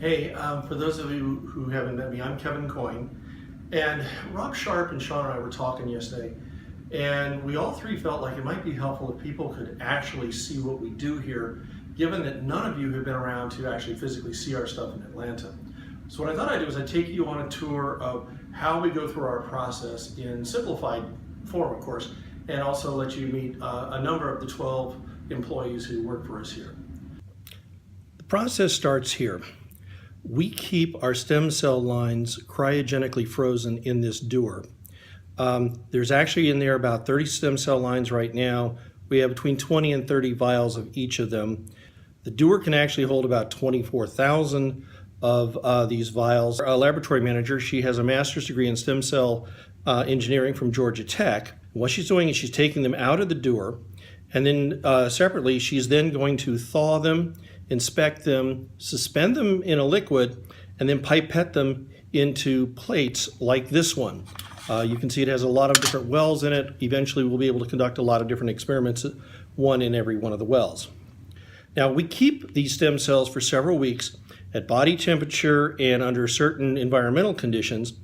Hey, for those of you who haven't met me, I'm Kevin Coyne, and Rob Sharp and Sean and I were talking yesterday, and we all three felt like it might be helpful if people could actually see what we do here, given that none of you have been around to actually physically see our stuff in Atlanta. So what I thought I'd do is I'd take you on a tour of how we go through our process in simplified form, of course, and also let you meet a number of the 12 employees who work for us here. The process starts here. We keep our stem cell lines cryogenically frozen in this dewar. There's actually in there about 30 stem cell lines right now. We have between 20 and 30 vials of each of them. The dewar can actually hold about 24,000 of these vials. Our laboratory manager, she has a master's degree in stem cell engineering from Georgia Tech. What she's doing is she's taking them out of the dewar, and then separately she's then going to thaw them, inspect them, suspend them in a liquid, and then pipette them into plates like this one. You can see it has a lot of different wells in it. Eventually we'll be able to conduct a lot of different experiments, one in every one of the wells. Now we keep these stem cells for several weeks at body temperature and under certain environmental conditions.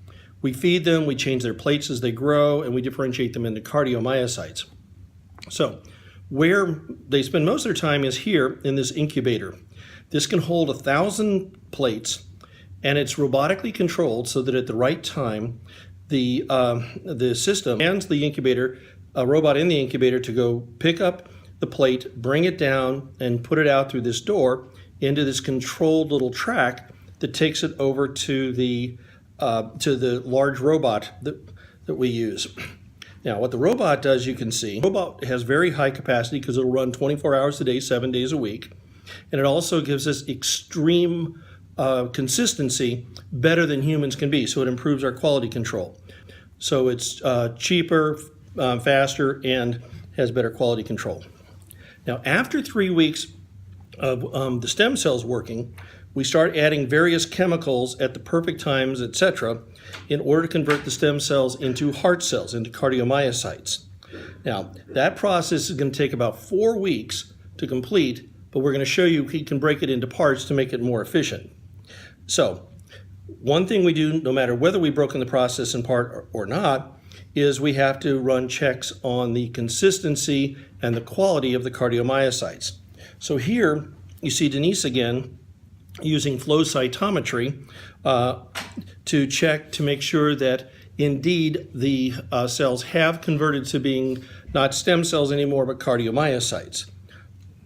We feed them, we change their plates as they grow, and we differentiate them into cardiomyocytes. So where they spend most of their time is here in this incubator. This can hold 1,000 plates, and it's robotically controlled so that at the right time, the system hands the incubator, a robot in the incubator, to go pick up the plate, bring it down, and put it out through this door into this controlled little track that takes it over to the large robot that we use. Now, what the robot does, you can see, the robot has very high capacity because it'll run 24 hours a day, 7 days a week. And it also gives us extreme consistency, better than humans can be. So it improves our quality control. So it's cheaper, faster, and has better quality control. Now, after 3 weeks of the stem cells working, we start adding various chemicals at the perfect times, etc., in order to convert the stem cells into heart cells, into cardiomyocytes. Now, that process is going to take about 4 weeks to complete, but we're going to show you we can break it into parts to make it more efficient. So, one thing we do, no matter whether we've broken the process in part or not, is we have to run checks on the consistency and the quality of the cardiomyocytes. So here, you see Denise again using flow cytometry to check to make sure that indeed the cells have converted to being not stem cells anymore, but cardiomyocytes.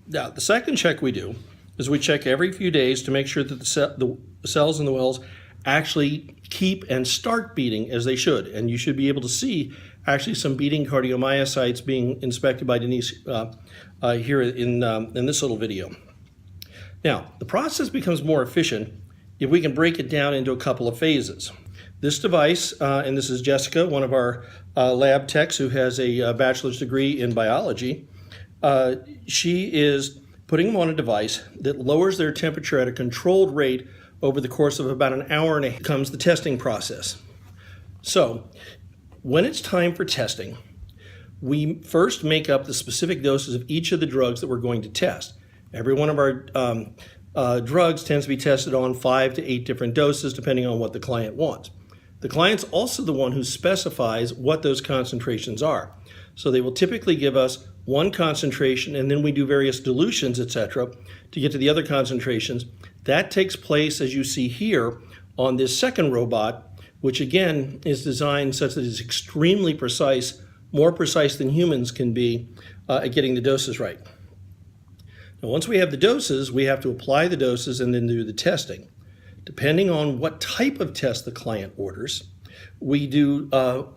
Now, the second check we do is we check every few days to make sure that the cells in the wells actually keep and start beating as they should. And you should be able to see actually some beating cardiomyocytes being inspected by Denise here in this little video. Now, the process becomes more efficient if we can break it down into a couple of phases. This device, and this is Jessica, one of our lab techs who has a bachelor's degree in biology. She is putting them on a device that lowers their temperature at a controlled rate over the course of about an hour, and it comes the testing process. So, when it's time for testing, we first make up the specific doses of each of the drugs that we're going to test. Every one of our drugs tends to be tested on 5 to 8 different doses, depending on what the client wants. The client's also the one who specifies what those concentrations are. So they will typically give us one concentration, and then we do various dilutions, etc., to get to the other concentrations. That takes place, as you see here, on this second robot, which again is designed such that it's extremely precise, more precise than humans can be at getting the doses right. Now, once we have the doses, we have to apply the doses and then do the testing. Depending on what type of test the client orders, we do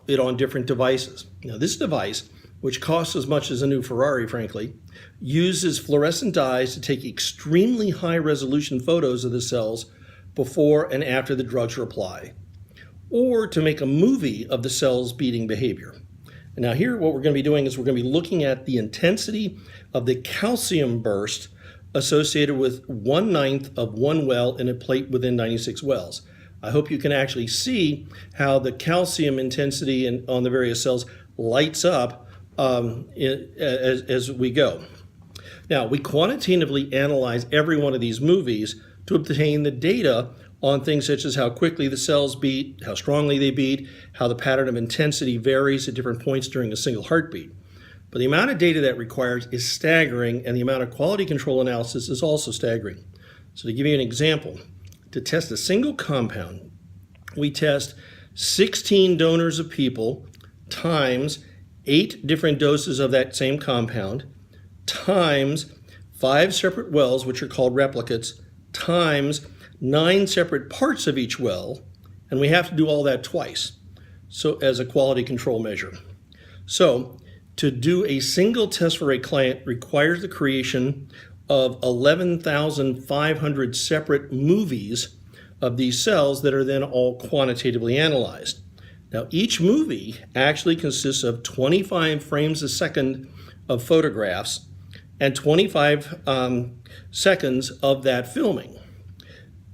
it on different devices. Now, this device, which costs as much as a new Ferrari, frankly, uses fluorescent dyes to take extremely high resolution photos of the cells before and after the drugs are applied, or to make a movie of the cells' beating behavior. And now here, what we're going to be doing is we're going to be looking at the intensity of the calcium burst associated with 1/9 of one well in a plate within 96 wells. I hope you can actually see how the calcium intensity on the various cells lights up as we go. Now, we quantitatively analyze every one of these movies to obtain the data on things such as how quickly the cells beat, how strongly they beat, how the pattern of intensity varies at different points during a single heartbeat. But the amount of data that requires is staggering, and the amount of quality control analysis is also staggering. So to give you an example, to test a single compound, we test 16 donors of people times 8 different doses of that same compound times 5 separate wells, which are called replicates, times 9 separate parts of each well, and we have to do all that twice, so as a quality control measure. So to do a single test for a client requires the creation of 11,500 separate movies of these cells that are then all quantitatively analyzed. Now, each movie actually consists of 25 frames a second of photographs and 25 seconds of that filming,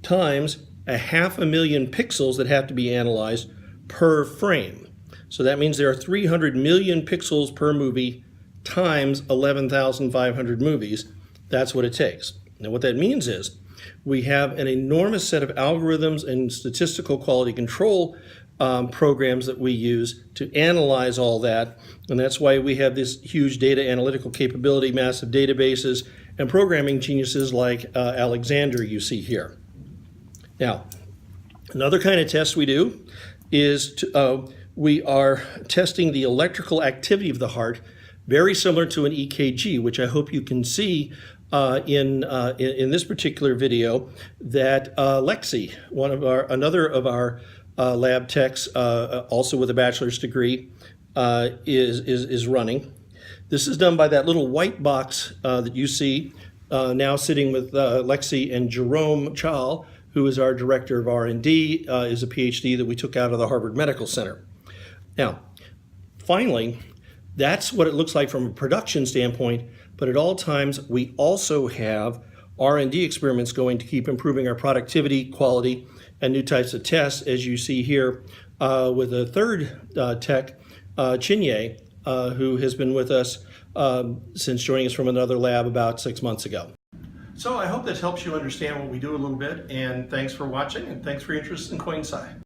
times 500,000 pixels that have to be analyzed per frame. So that means there are 300 million pixels per movie times 11,500 movies. That's what it takes. Now what that means is we have an enormous set of algorithms and statistical quality control programs that we use to analyze all that, and that's why we have this huge data analytical capability, massive databases, and programming geniuses like Alexander you see here. Now, another kind of test we do is we are testing the electrical activity of the heart, very similar to an EKG, which I hope you can see in this particular video that Lexi, another of our lab techs, also with a bachelor's degree, is running. This is done by that little white box that you see now sitting with Lexi and Jerome Chal, who is our director of R&D, is a PhD that we took out of the Harvard Medical Center. Now, finally, that's what it looks like from a production standpoint, but at all times we also have R&D experiments going to keep improving our productivity, quality, and new types of tests, as you see here with a third tech, Chinye, who has been with us since joining us from another lab about 6 months ago. So I hope this helps you understand what we do a little bit, and thanks for watching, and thanks for your interest in Coyne Sci.